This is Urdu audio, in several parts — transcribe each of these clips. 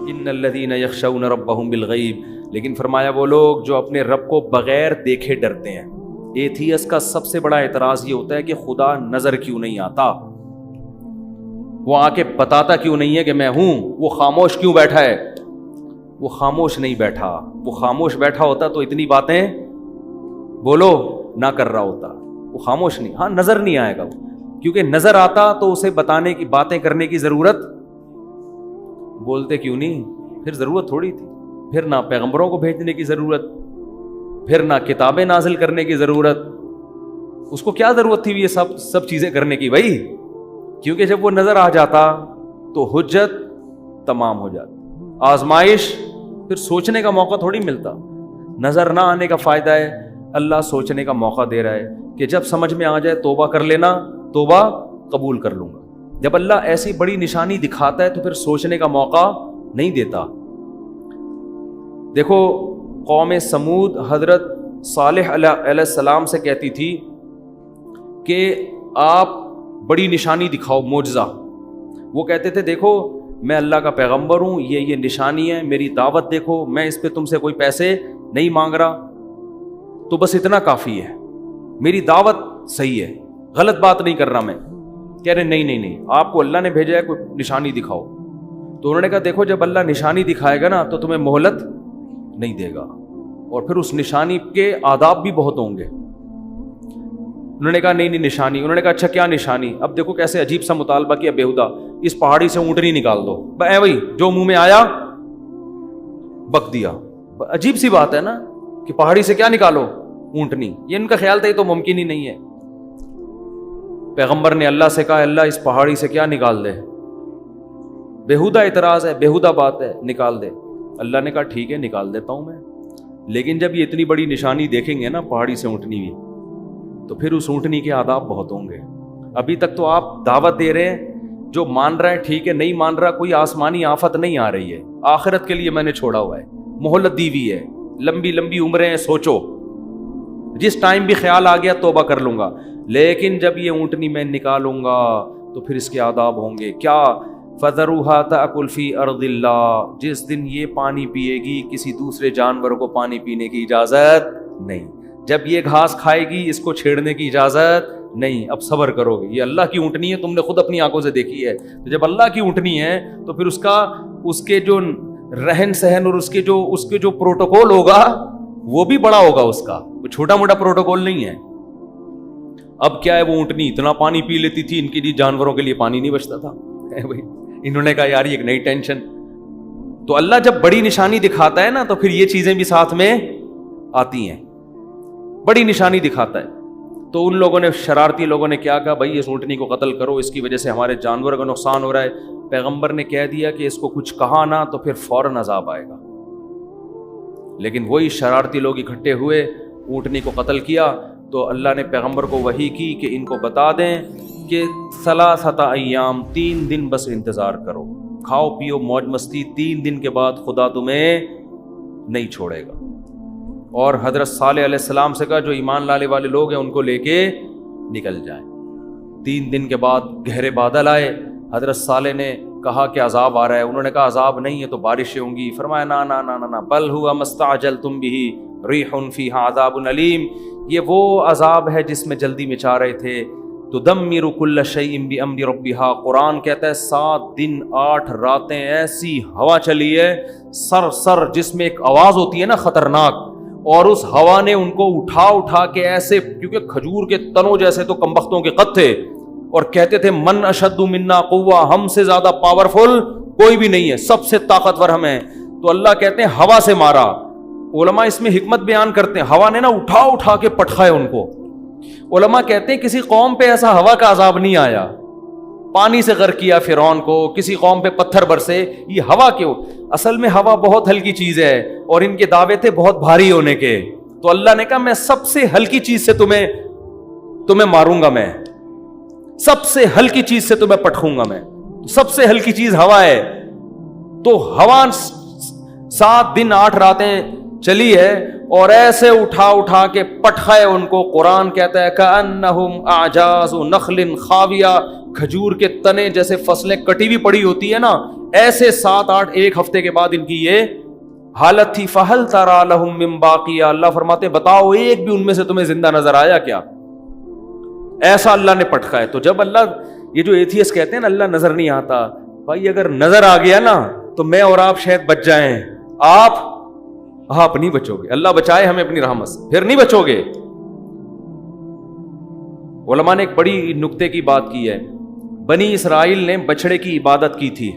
ان الذین یخشون ربهم بالغیب، لیکن فرمایا وہ لوگ جو اپنے رب کو بغیر دیکھے ڈرتے ہیں۔ ایتھیس کا سب سے بڑا اعتراض یہ ہوتا ہے کہ خدا نظر کیوں نہیں آتا، وہ آ کے بتاتا کیوں نہیں ہے کہ میں ہوں، وہ خاموش کیوں بیٹھا ہے؟ وہ خاموش نہیں بیٹھا، وہ خاموش بیٹھا ہوتا تو اتنی باتیں بولو نہ کر رہا ہوتا، وہ خاموش نہیں، ہاں نظر نہیں آئے گا وہ، کیونکہ نظر آتا تو اسے بتانے کی، باتیں کرنے کی ضرورت، بولتے کیوں نہیں؟ پھر ضرورت تھوڑی تھی، پھر نہ پیغمبروں کو بھیجنے کی ضرورت، پھر نہ کتابیں نازل کرنے کی ضرورت، اس کو کیا ضرورت تھی یہ سب چیزیں کرنے کی بھائی؟ کیونکہ جب وہ نظر آ جاتا تو حجت تمام ہو جاتی، آزمائش، پھر سوچنے کا موقع تھوڑی ملتا۔ نظر نہ آنے کا فائدہ ہے اللہ سوچنے کا موقع دے رہا ہے کہ جب سمجھ میں آ جائے توبہ کر لینا، توبہ قبول کر لوں گا۔ جب اللہ ایسی بڑی نشانی دکھاتا ہے تو پھر سوچنے کا موقع نہیں دیتا۔ دیکھو قوم سمود حضرت صالح علیہ السلام سے کہتی تھی کہ آپ بڑی نشانی دکھاؤ، معجزہ۔ وہ کہتے تھے دیکھو میں اللہ کا پیغمبر ہوں، یہ نشانی ہے، میری دعوت دیکھو، میں اس پہ تم سے کوئی پیسے نہیں مانگ رہا، تو بس اتنا کافی ہے، میری دعوت صحیح ہے، غلط بات نہیں کر رہا میں۔ کہہ رہے نہیں، آپ کو اللہ نے بھیجا ہے، کوئی نشانی دکھاؤ۔ تو انہوں نے کہا دیکھو جب اللہ نشانی دکھائے گا نا تو تمہیں مہلت نہیں دے گا، اور پھر اس نشانی کے آداب بھی بہت ہوں گے۔ انہوں نے کہا نہیں نشانی۔ انہوں نے کہا اچھا کیا نشانی؟ اب دیکھو کیسے عجیب سا مطالبہ کیا بیہودہ، اس پہاڑی سے اونٹنی نکال دو، بھائی جو منہ میں آیا بک دیا۔ عجیب سی بات ہے نا کہ پہاڑی سے کیا نکالو؟ اونٹنی۔ یہ ان کا خیال تھا یہ تو ممکن ہی نہیں ہے۔ پیغمبر نے اللہ سے کہا اللہ اس پہاڑی سے کیا نکال دے، بیہودہ اعتراض ہے، بیہودہ بات ہے، نکال دے۔ اللہ نے کہا ٹھیک ہے نکال دیتا ہوں میں، لیکن جب یہ اتنی بڑی نشانی دیکھیں گے نا پہاڑی سے اونٹنی بھی، تو پھر اس اونٹنی کے آداب بہت ہوں گے۔ ابھی تک تو آپ دعوت دے رہے ہیں، جو مان رہا ہے ٹھیک ہے، نہیں مان رہا کوئی آسمانی آفت نہیں آ رہی ہے، آخرت کے لیے میں نے چھوڑا ہوا ہے، مہلت دی ہوئی ہے، لمبی لمبی عمریں ہیں، سوچو، جس ٹائم بھی خیال آ گیا توبہ کر لوں گا۔ لیکن جب یہ اونٹنی میں نکالوں گا تو پھر اس کے آداب ہوں گے کیا؟ فَذَرُوهَا تَأْكُلْ فِي أَرْضِ اللَّهِ، جس دن یہ پانی پیے گی کسی دوسرے جانور کو پانی پینے کی اجازت نہیں، جب یہ گھاس کھائے گی اس کو چھیڑنے کی اجازت نہیں۔ اب صبر کرو گے، یہ اللہ کی اونٹنی ہے، تم نے خود اپنی آنکھوں سے دیکھی ہے، تو جب اللہ کی اونٹنی ہے تو پھر اس کے جو رہن سہن اور اس کے جو پروٹوکول ہوگا وہ بھی بڑا ہوگا، اس کا وہ چھوٹا موٹا پروٹوکول نہیں ہے۔ اب کیا ہے، وہ اونٹنی اتنا پانی پی لیتی تھی، ان کے لیے جانوروں کے لیے پانی نہیں بچتا تھا بھائی۔ انہوں نے کہا یار یہ ایک نئی ٹینشن۔ تو اللہ جب بڑی نشانی دکھاتا ہے نا تو پھر یہ چیزیں بھی ساتھ میں آتی ہیں، بڑی نشانی دکھاتا ہے۔ تو ان لوگوں نے، شرارتی لوگوں نے کیا کہا بھائی اس اونٹنی کو قتل کرو، اس کی وجہ سے ہمارے جانور کا نقصان ہو رہا ہے۔ پیغمبر نے کہہ دیا کہ اس کو کچھ کہا نہ تو پھر فوراً عذاب آئے گا، لیکن وہی شرارتی لوگ اکٹھے ہوئے، اونٹنی کو قتل کیا۔ تو اللہ نے پیغمبر کو وحی کی کہ ان کو بتا دیں کہ 3 ایام، 3 دن بس انتظار کرو، کھاؤ پیو موج مستی، 3 دن کے بعد خدا تمہیں نہیں چھوڑے گا۔ اور حضرت صالح علیہ السلام سے کہا جو ایمان لانے والے لوگ ہیں ان کو لے کے نکل جائیں۔ 3 دن کے بعد گہرے بادل آئے، حضرت صالح نے کہا کہ عذاب آ رہا ہے، انہوں نے کہا عذاب نہیں ہے تو بارشیں ہوں گی۔ فرمایا نا نا نا نا، بل ہوا مستعجلتم بہ ریح فیہا عذاب علیم، یہ وہ عذاب ہے جس میں جلدی مچا رہے تھے۔ تدمر کل شیء بامر ربہا، قرآن کہتا ہے 7 دن 8 راتیں ایسی ہوا چلی ہے سر جس میں ایک آواز ہوتی ہے نا خطرناک، اور اس ہوا نے ان کو اٹھا کے ایسے، کیونکہ کھجور کے تنوں جیسے تو کمبختوں کے قد تھے، اور کہتے تھے من اشد منا قوہ، ہم سے زیادہ پاورفل کوئی بھی نہیں ہے، سب سے طاقتور ہم ہیں۔ تو اللہ کہتے ہیں ہوا سے مارا۔ علماء اس میں حکمت بیان کرتے ہیں، ہوا نے نا اٹھا کے پٹخائے ان کو۔ علماء کہتے ہیں کسی قوم پہ ایسا ہوا کا عذاب نہیں آیا، پانی سے غرق کیا فرعون کو، کسی قوم پہ پتھر برسے، یہ ہوا کیوں؟ اصل میں ہوا بہت ہلکی چیز ہے، اور ان کے دعوے تھے بہت بھاری ہونے کے۔ تو اللہ نے کہا میں سب سے ہلکی چیز سے تمہیں ماروں گا، میں سب سے ہلکی چیز سے تمہیں پٹخوں گا میں، سب سے ہلکی چیز ہوا ہے۔ تو ہوا 7 دن 8 راتیں چلی ہے اور ایسے اٹھا کے پٹخائے ان کو۔ قرآن کہتا ہے کأنہم اعجاز نخل خاویہ، کھجور کے تنے جیسے فصلیں کٹی ہوئی پڑی ہوتی ہے نا، ایسے 7-8 ایک ہفتے کے بعد ان کی یہ حالت تھی. فہل ترا لہم من باقیہ, اللہ فرماتے بتاؤ ایک بھی ان میں سے تمہیں زندہ نظر آیا کیا؟ ایسا اللہ نے پٹکا ہے. تو جب اللہ, یہ جو ایتھیسٹ کہتے ہیں نا اللہ نظر نہیں آتا, بھائی اگر نظر آ گیا نا تو میں اور آپ شاید بچ جائیں, آپ نہیں بچو گے. اللہ بچائے ہمیں اپنی رحمت سے, پھر نہیں بچو گے. علماء نے ایک بڑی نکتے کی بات کی ہے. بنی اسرائیل نے بچڑے کی عبادت کی تھی.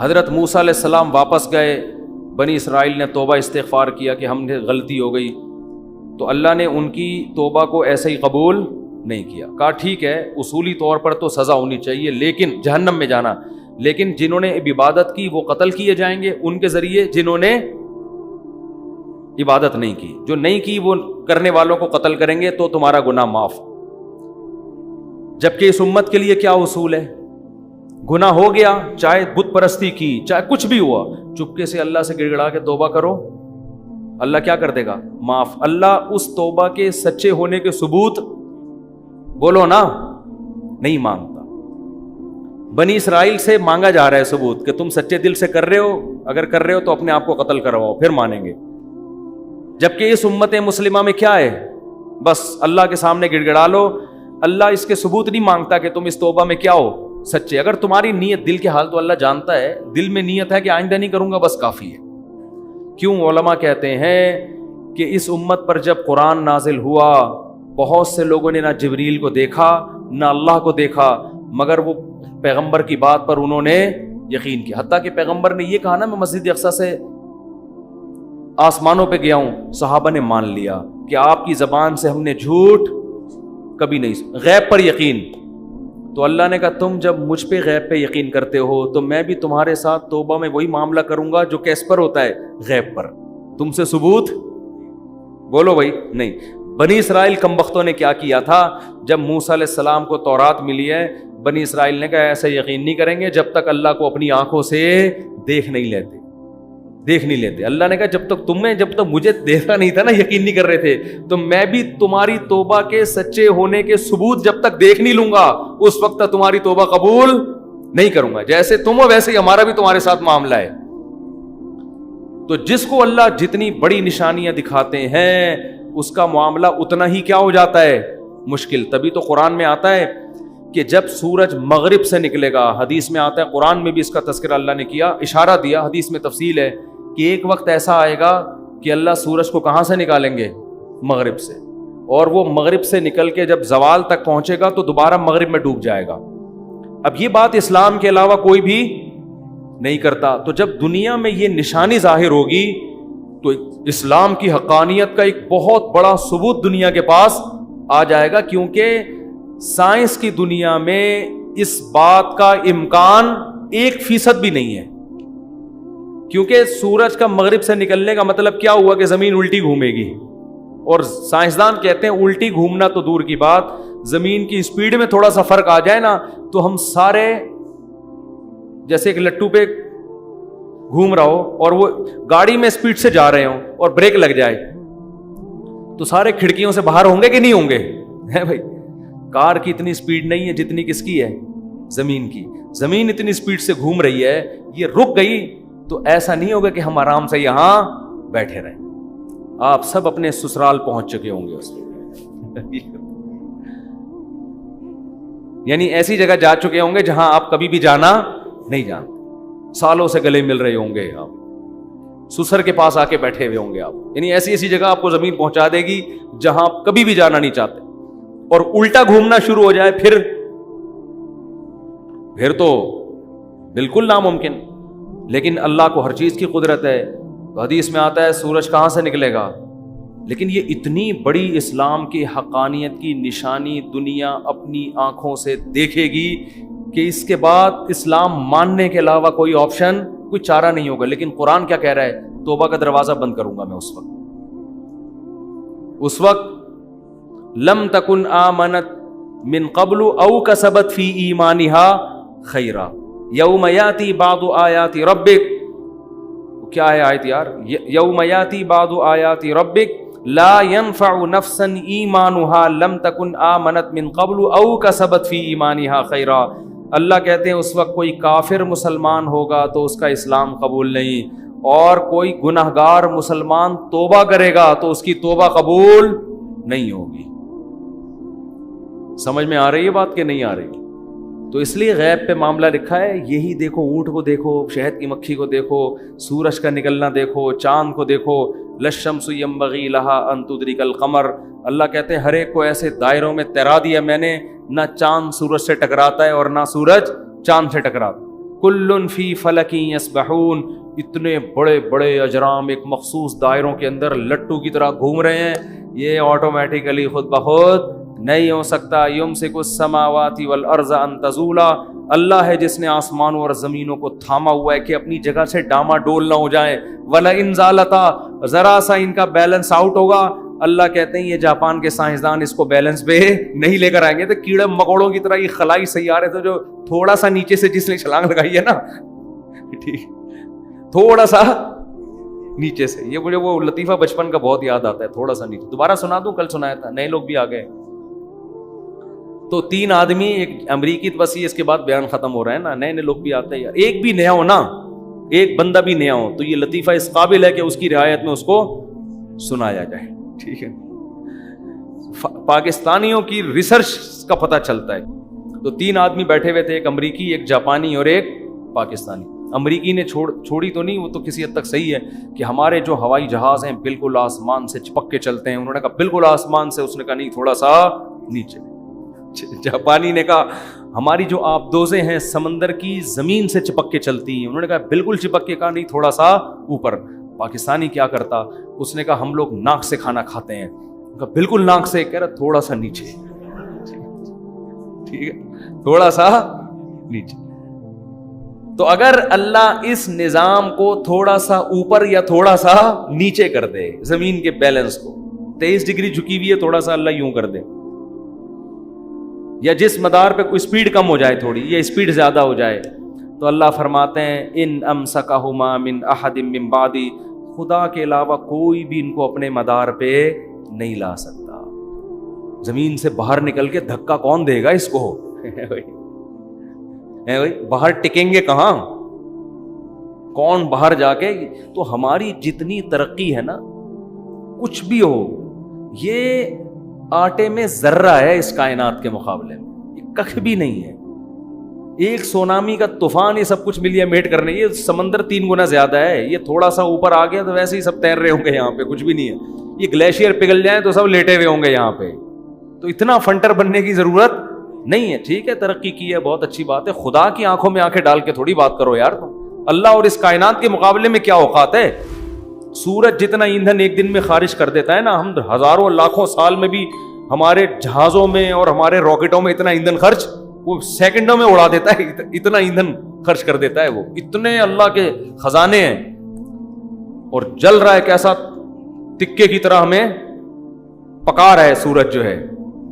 حضرت موسیٰ علیہ السلام واپس گئے, بنی اسرائیل نے توبہ استغفار کیا کہ ہم نے غلطی ہو گئی, تو اللہ نے ان کی توبہ کو ایسے ہی قبول نہیں کیا. کہا ٹھیک ہے اصولی طور پر تو سزا ہونی چاہیے, لیکن جہنم میں جانا, لیکن جنہوں نے عبادت کی وہ قتل کیے جائیں گے ان کے ذریعے, جنہوں نے عبادت نہیں کی, جو نہیں کی وہ کرنے والوں کو قتل کریں گے تو تمہارا گناہ معاف. جبکہ اس امت کے لیے کیا اصول ہے؟ گناہ ہو گیا, چاہے بت پرستی کی, چاہے کچھ بھی ہوا, چپکے سے اللہ سے گڑ گڑا کے توبہ کرو, اللہ کیا کر دے گا؟ معاف. اللہ اس توبہ کے سچے ہونے کے ثبوت بولو نا نہیں مانگتا. بنی اسرائیل سے مانگا جا رہا ہے ثبوت کہ تم سچے دل سے کر رہے ہو, اگر کر رہے ہو تو اپنے آپ کو قتل کرواؤ پھر مانیں گے. جبکہ اس امت مسلمہ میں کیا ہے؟ بس اللہ کے سامنے گڑ گڑا لو, اللہ اس کے ثبوت نہیں مانگتا کہ تم اس توبہ میں کیا ہو سچے. اگر تمہاری نیت, دل کے حال تو اللہ جانتا ہے, دل میں نیت ہے کہ آئندہ نہیں کروں گا بس کافی ہے. کیوں علماء کہتے ہیں کہ اس امت پر جب قرآن نازل ہوا بہت سے لوگوں نے نہ جبریل کو دیکھا نہ اللہ کو دیکھا, مگر وہ پیغمبر کی بات پر انہوں نے یقین کیا. حتیٰ کہ پیغمبر نے یہ کہا نا میں مسجد اقصیٰ سے آسمانوں پہ گیا ہوں, صحابہ نے مان لیا کہ آپ کی زبان سے ہم نے جھوٹ کبھی نہیں. غیب پر یقین, تو اللہ نے کہا تم جب مجھ پہ غیب پہ یقین کرتے ہو تو میں بھی تمہارے ساتھ توبہ میں وہی معاملہ کروں گا جو کیس پر ہوتا ہے, غیب پر. تم سے ثبوت بولو بھائی نہیں. بنی اسرائیل کمبختوں نے کیا کیا تھا, جب موسیٰ علیہ السلام کو تورات ملی ہے, بنی اسرائیل نے کہا ایسا یقین نہیں کریں گے جب تک اللہ کو اپنی آنکھوں سے دیکھ نہیں لیتے. اللہ نے کہا جب تک مجھے دیکھا نہیں تھا نا, یقین نہیں کر رہے تھے, تو میں بھی تمہاری توبہ کے سچے ہونے کے ثبوت جب تک دیکھ نہیں لوں گا اس وقت تک تمہاری توبہ قبول نہیں کروں گا. جیسے تم ہو ویسے ہی ہمارا بھی تمہارے ساتھ معاملہ ہے. تو جس کو اللہ جتنی بڑی نشانیاں دکھاتے ہیں اس کا معاملہ اتنا ہی کیا ہو جاتا ہے مشکل. تبھی تو قرآن میں آتا ہے کہ جب سورج مغرب سے نکلے گا, حدیث میں آتا ہے, قرآن میں بھی اس کا تذکرہ اللہ نے کیا, اشارہ دیا, حدیث میں تفصیل ہے کہ ایک وقت ایسا آئے گا کہ اللہ سورج کو کہاں سے نکالیں گے؟ مغرب سے, اور وہ مغرب سے نکل کے جب زوال تک پہنچے گا تو دوبارہ مغرب میں ڈوب جائے گا. اب یہ بات اسلام کے علاوہ کوئی بھی نہیں کرتا. تو جب دنیا میں یہ نشانی ظاہر ہوگی تو اسلام کی حقانیت کا ایک بہت بڑا ثبوت دنیا کے پاس آ جائے گا, کیونکہ سائنس کی دنیا میں اس بات کا امکان 1% بھی نہیں ہے. کیونکہ سورج کا مغرب سے نکلنے کا مطلب کیا ہوا کہ زمین الٹی گھومے گی, اور سائنسدان کہتے ہیں الٹی گھومنا تو دور کی بات, زمین کی اسپیڈ میں تھوڑا سا فرق آ جائے نا تو ہم سارے جیسے ایک لٹو پہ گھوم رہا ہو اور وہ گاڑی میں اسپیڈ سے جا رہے ہوں اور بریک لگ جائے تو سارے کھڑکیوں سے باہر ہوں گے کہ نہیں ہوں گے؟ ہے بھائی, کار کی اتنی اسپیڈ نہیں ہے جتنی کس کی ہے, زمین کی. زمین اتنی اسپیڈ سے گھوم رہی ہے, یہ رک گئی تو ایسا نہیں ہوگا کہ ہم آرام سے یہاں بیٹھے رہیں. آپ سب اپنے سسرال پہنچ چکے ہوں گے اس یعنی ایسی جگہ جا چکے ہوں گے جہاں آپ کبھی بھی جانا نہیں جانتے, سالوں سے گلے مل رہے ہوں گے, آپ سسر کے پاس آ کے بیٹھے ہوئے ہوں گے آپ. یعنی ایسی جگہ آپ کو زمین پہنچا دے گی جہاں آپ کبھی بھی جانا نہیں چاہتے, اور الٹا گھومنا شروع ہو جائے پھر تو بالکل ناممکن. لیکن اللہ کو ہر چیز کی قدرت ہے. حدیث میں آتا ہے سورج کہاں سے نکلے گا, لیکن یہ اتنی بڑی اسلام کی حقانیت کی نشانی دنیا اپنی آنکھوں سے دیکھے گی کہ اس کے بعد اسلام ماننے کے علاوہ کوئی آپشن, کوئی چارہ نہیں ہوگا. لیکن قرآن کیا کہہ رہا ہے؟ توبہ کا دروازہ بند کروں گا میں اس وقت لم تکن آمنت من قبل او کسبت فی ایمانها خیرا یوم یاتی بعض آیات ربک. کیا ہے آیت یار؟ یوم یاتی بعض آیات ربک لا ينفع نفسا ایمانها لم تکن آمنت من قبل او کسبت فی ایمانها خیرا. اللہ کہتے ہیں اس وقت کوئی کافر مسلمان ہوگا تو اس کا اسلام قبول نہیں، اور کوئی گنہگار مسلمان توبہ کرے گا تو اس کی توبہ قبول نہیں ہوگی۔ سمجھ میں آ رہی ہے بات کہ نہیں آ رہی؟ تو اس لیے غیب پہ معاملہ لکھا ہے، یہی دیکھو، اونٹ کو دیکھو، شہد کی مکھی کو دیکھو، سورج کا نکلنا دیکھو، چاند کو دیکھو، للشمس ينبغي لها ان تدرك القمر، اللہ کہتے ہیں ہر ایک کو ایسے دائروں میں تیرا دیا میں نے، نہ چاند سورج سے ٹکراتا ہے اور نہ سورج چاند سے ٹکراتا، کل فی فلک یسبحون، اتنے بڑے بڑے اجرام ایک مخصوص دائروں کے اندر لٹو کی طرح گھوم رہے ہیں، یہ آٹومیٹیکلی خود بخود نہیں ہو سکتا۔ یمسک السماوات والارض ان تزولا، اللہ ہے جس نے آسمانوں اور زمینوں کو تھاما ہوا ہے کہ اپنی جگہ سے ڈاما ڈول نہ ہو جائیں، وَلَئِن زَالَتَا، ذرا سا ان کا بیلنس آؤٹ ہوگا، اللہ کہتے ہیں یہ جاپان کے سائنسدان اس کو بیلنس پہ نہیں لے کر آئیں گے، تو کیڑے مکوڑوں کی طرح یہ خلائی سیارے تو جو تھوڑا سا نیچے سے جس نے چھلانگ لگائی ہے نا، ٹھیک، تھوڑا سا نیچے سے، یہ مجھے وہ لطیفہ بچپن کا بہت یاد آتا ہے، تھوڑا سا نیچے، دوبارہ سنا دوں، کل سنایا تھا، نئے لوگ بھی آ گئے۔ تو 3 آدمی، ایک امریکی وسیع، اس کے بعد بیان ختم ہو رہا ہے نا، نئے نئے لوگ بھی آتے ہیں، ایک بھی نیا ہو نا، ایک بندہ بھی نیا ہو تو یہ لطیفہ اس قابل ہے کہ اس کی رعایت میں اس کو سنایا جائے، ٹھیک ہے۔ پاکستانیوں کی ریسرچ کا پتہ چلتا ہے۔ تو 3 آدمی بیٹھے ہوئے تھے، ایک امریکی، ایک جاپانی اور ایک پاکستانی۔ امریکی نے چھوڑی تو نہیں، وہ تو کسی حد تک صحیح ہے کہ ہمارے جو ہوائی جہاز ہیں بالکل آسمان سے چپک کے چلتے ہیں، انہوں نے کہا بالکل آسمان سے، اس نے کہا نہیں تھوڑا سا نیچے۔ جاپانی نے کہا ہماری جو آبدوزیں ہیں سمندر کی زمین سے چپک کے چلتی ہیں، انہوں نے کہا بالکل چپک کے، کہا نہیں تھوڑا سا اوپر۔ پاکستانی کیا کرتا، اس نے کہا ہم لوگ ناک سے کھانا کھاتے ہیں، کہا بالکل ناک سے، کہہ رہا تھوڑا سا نیچے، ٹھیک ہے، تھوڑا سا نیچے۔ تو اگر اللہ اس نظام کو تھوڑا سا اوپر یا تھوڑا سا نیچے کر دے، زمین کے بیلنس کو 23 ڈگری جھکی ہوئی ہے، تھوڑا سا اللہ یوں کر دے، یا جس مدار پہ کوئی سپیڈ کم ہو جائے تھوڑی، یا سپیڈ زیادہ ہو جائے، تو اللہ فرماتے ہیں ان امسکہما من احد من بعدی، خدا کے علاوہ کوئی بھی ان کو اپنے مدار پہ نہیں لا سکتا۔ زمین سے باہر نکل کے دھکا کون دے گا اس کو؟ باہر ٹکیں گے کہاں؟ کون باہر جا کے؟ تو ہماری جتنی ترقی ہے نا، کچھ بھی ہو، یہ آٹے میں ذرہ ہے اس کائنات کے مقابلے میں، یہ کخ بھی نہیں ہے۔ ایک سونامی کا طوفان یہ سب کچھ ملیا میٹ کرنے، یہ سمندر 3 گنا زیادہ ہے، یہ تھوڑا سا اوپر آ گیا تو ویسے ہی سب تیر رہے ہوں گے یہاں پہ، کچھ بھی نہیں ہے۔ یہ گلیشیئر پگھل جائیں تو سب لیٹے ہوئے ہوں گے یہاں پہ، تو اتنا فنٹر بننے کی ضرورت نہیں ہے۔ ٹھیک ہے، ترقی کی ہے، بہت اچھی بات ہے، خدا کی آنکھوں میں آنکھیں ڈال کے تھوڑی بات کرو یار تم، اللہ اور اس کائنات کے مقابلے میں کیا اوقات ہے؟ سورج جتنا ایندھن ایک دن میں خارج کر دیتا ہے نا، ہم ہزاروں لاکھوں سال میں بھی ہمارے جہازوں میں اور ہمارے راکٹوں میں اتنا ایندھن خرچ وہ سیکنڈوں میں اڑا دیتا ہے، اتنا ایندھن خرچ کر دیتا ہے، وہ اتنے اللہ کے خزانے ہیں، اور جل رہا ہے کیسا تکے کی طرح ہمیں پکا رہا ہے، سورج جو ہے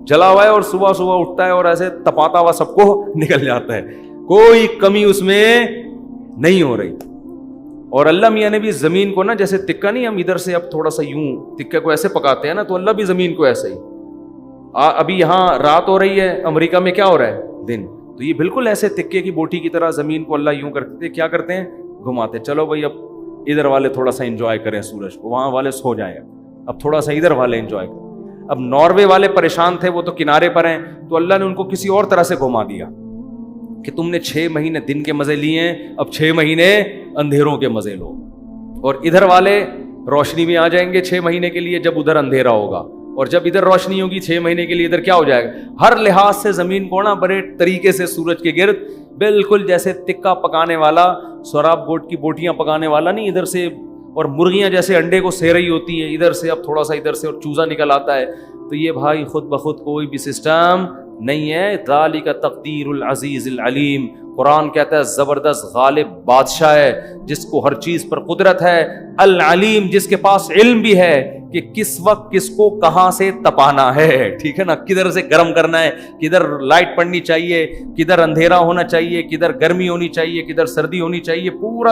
جلا ہوا ہے، اور صبح صبح اٹھتا ہے اور ایسے تپاتا ہوا سب کو نکل جاتا ہے، کوئی کمی اس میں نہیں ہو رہی۔ اور اللہ میاں نے بھی زمین کو نا، جیسے تکا نہیں ہم ادھر سے اب تھوڑا سا یوں تکے کو ایسے پکاتے ہیں نا، تو اللہ بھی زمین کو ایسے ہی، ابھی یہاں رات ہو رہی ہے، امریکہ میں کیا ہو رہا ہے؟ دن، تو یہ بالکل ایسے تکے کی بوٹی کی طرح زمین کو اللہ یوں کرتے، کیا کرتے ہیں؟ گھماتے، چلو بھائی اب ادھر والے تھوڑا سا انجوائے کریں سورج کو، وہاں والے سو جائیں، اب تھوڑا سا ادھر والے انجوائے کریں۔ اب ناروے والے پریشان تھے، وہ تو کنارے پر ہیں، تو اللہ نے ان کو کسی اور طرح سے گھما دیا کہ تم نے 6 مہینے دن کے مزے لیے ہیں، اب 6 مہینے اندھیروں کے مزے لو، اور ادھر والے روشنی میں آ جائیں گے 6 مہینے کے لیے جب ادھر اندھیرا ہوگا، اور جب ادھر روشنی ہوگی 6 مہینے کے لیے ادھر کیا ہو جائے گا؟ ہر لحاظ سے زمین کو نا بڑے طریقے سے سورج کے گرد بالکل جیسے تکا پکانے والا، سوراب گوٹ کی بوٹیاں پکانے والا نہیں، ادھر سے، اور مرغیاں جیسے انڈے کو سے رہی ہوتی ہیں ادھر سے، اب تھوڑا سا ادھر سے اور چوزا نکل آتا ہے، تو یہ بھائی خود بخود کوئی بھی سسٹم نہیں ہے۔ ذالک تقدیر العزیز العلیم، قرآن کہتا ہے زبردست غالب بادشاہ ہے جس کو ہر چیز پر قدرت ہے، العلیم جس کے پاس علم بھی ہے کہ کس وقت کس کو کہاں سے تپانا ہے، ٹھیک ہے نا، کدھر سے گرم کرنا ہے، کدھر لائٹ پڑنی چاہیے، کدھر اندھیرا ہونا چاہیے، کدھر گرمی ہونی چاہیے، کدھر سردی ہونی چاہیے، پورا